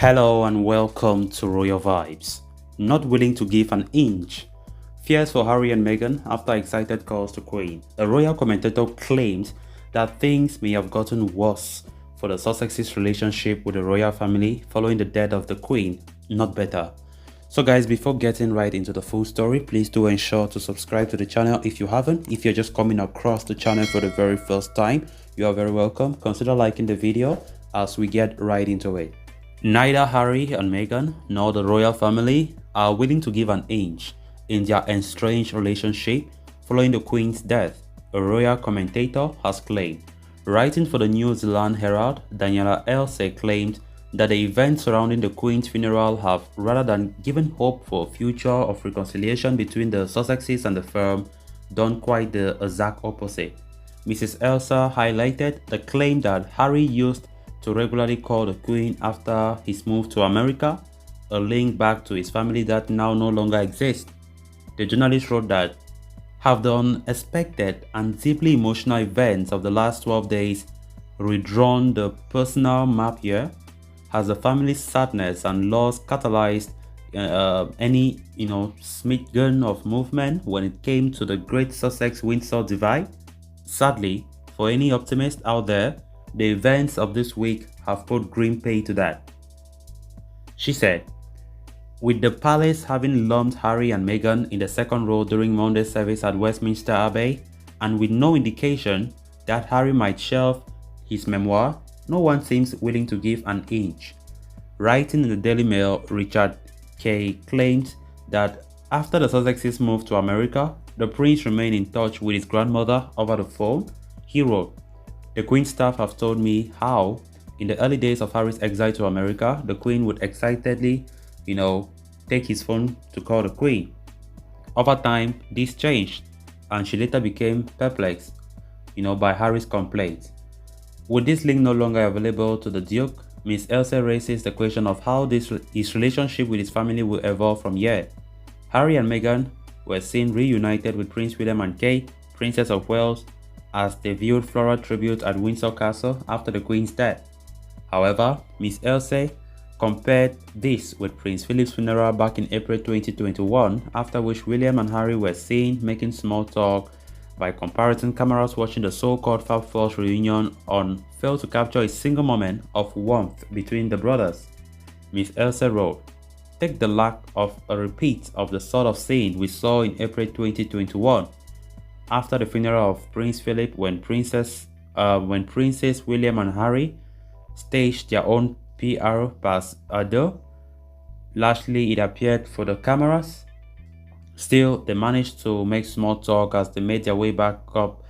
Hello and welcome to Royal Vibes. Not willing to give an inch. Fears for Harry and Meghan after excited calls to Queen. A royal commentator claimed that things may have gotten worse for the Sussexes' relationship with the royal family following the death of the Queen, not better. So guys, before getting right into the full story, please do ensure to subscribe to the channel if you haven't. If you're just coming across the channel for the very first time, you are very welcome. Consider liking the video as we get right into it. Neither Harry and Meghan nor the royal family are willing to give an inch in their estranged relationship following the Queen's death, a royal commentator has claimed. Writing for the New Zealand Herald, Daniela Else claimed that the events surrounding the Queen's funeral have, rather than given hope for a future of reconciliation between the Sussexes and the firm, done quite the exact opposite. Mrs. Elsa highlighted the claim that Harry used to regularly call the Queen after his move to America, a link back to his family that now no longer exists. The journalist wrote that, have the unexpected and deeply emotional events of the last 12 days redrawn the personal map here? Has the family's sadness and loss catalyzed any smidgen of movement when it came to the great Sussex-Windsor divide? Sadly, for any optimist out there, the events of this week have put grim pay to that. She said, with the palace having lumped Harry and Meghan in the second row during Monday's service at Westminster Abbey, and with no indication that Harry might shelve his memoir, no one seems willing to give an inch. Writing in the Daily Mail, Richard Kay claimed that after the Sussexes moved to America, the prince remained in touch with his grandmother over the phone. He wrote, the Queen's staff have told me how, in the early days of Harry's exile to America, the Queen would excitedly, take his phone to call the Queen. Over time, this changed, and she later became perplexed, by Harry's complaints. With this link no longer available to the Duke, Ms. Elsa raises the question of how his relationship with his family will evolve from here. Harry and Meghan were seen reunited with Prince William and Kate, Princess of Wales, as they viewed floral tribute at Windsor Castle after the Queen's death. However, Ms. Else compared this with Prince Philip's funeral back in April 2021, after which William and Harry were seen making small talk. By comparison, cameras watching the so-called Fab Four's reunion failed to capture a single moment of warmth between the brothers. Ms. Else wrote, take the lack of a repeat of the sort of scene we saw in April 2021. After the funeral of Prince Philip, when Princes William and Harry staged their own PR pas deux, largely it appeared for the cameras. Still, they managed to make small talk as they made their way back up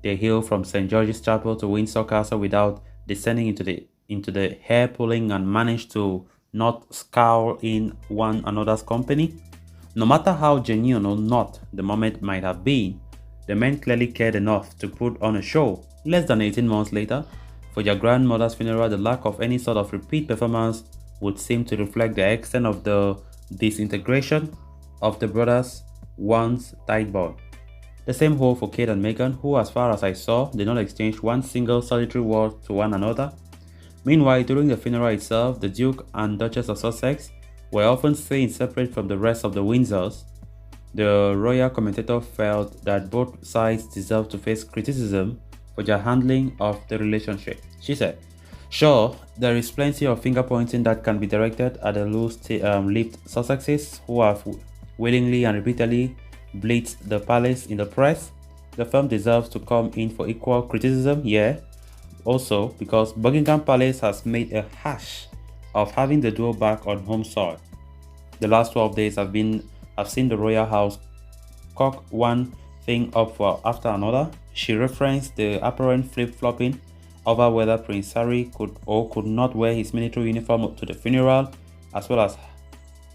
the hill from St. George's Chapel to Windsor Castle without descending into the hair pulling, and managed to not scowl in one another's company. No matter how genuine or not the moment might have been, the men clearly cared enough to put on a show. Less than 18 months later, for their grandmother's funeral, the lack of any sort of repeat performance would seem to reflect the extent of the disintegration of the brothers' once tight bond. The same holds for Kate and Meghan, who, as far as I saw, did not exchange one single solitary word to one another. Meanwhile, during the funeral itself, the Duke and Duchess of Sussex were often seen separate from the rest of the Windsors. The royal commentator felt that both sides deserved to face criticism for their handling of the relationship. She said, sure, there is plenty of finger-pointing that can be directed at the loose-lipped Sussexes who have willingly and repeatedly blitzed the palace in the press. The firm deserves to come in for equal criticism here, also because Buckingham Palace has made a hash of having the duo back on home soil. The last 12 days have seen the royal house cock one thing up after another. She referenced the apparent flip-flopping over whether Prince Harry could or could not wear his military uniform to the funeral, as well as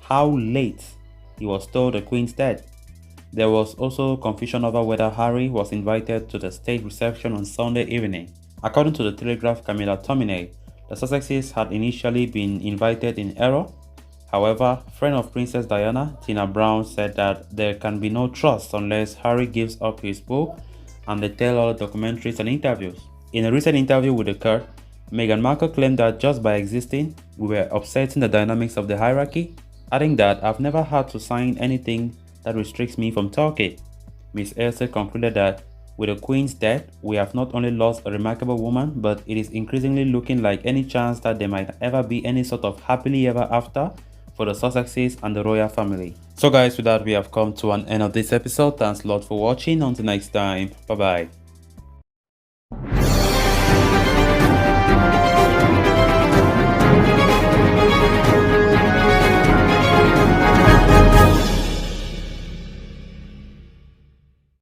how late he was told the Queen's death. There was also confusion over whether Harry was invited to the state reception on Sunday evening. According to the Telegraph, Camilla Tominey, the Sussexes had initially been invited in error. However, friend of Princess Diana, Tina Brown, said that there can be no trust unless Harry gives up his book and the tell-all documentaries and interviews. In a recent interview with The Court, Meghan Markle claimed that just by existing, we were upsetting the dynamics of the hierarchy, adding that I've never had to sign anything that restricts me from talking. Ms. Elsa concluded that with the Queen's death, we have not only lost a remarkable woman, but it is increasingly looking like any chance that there might ever be any sort of happily ever after for the Sussexes and the royal family. So guys, with that we have come to an end of this episode. Thanks a lot for watching. Until next time, bye bye.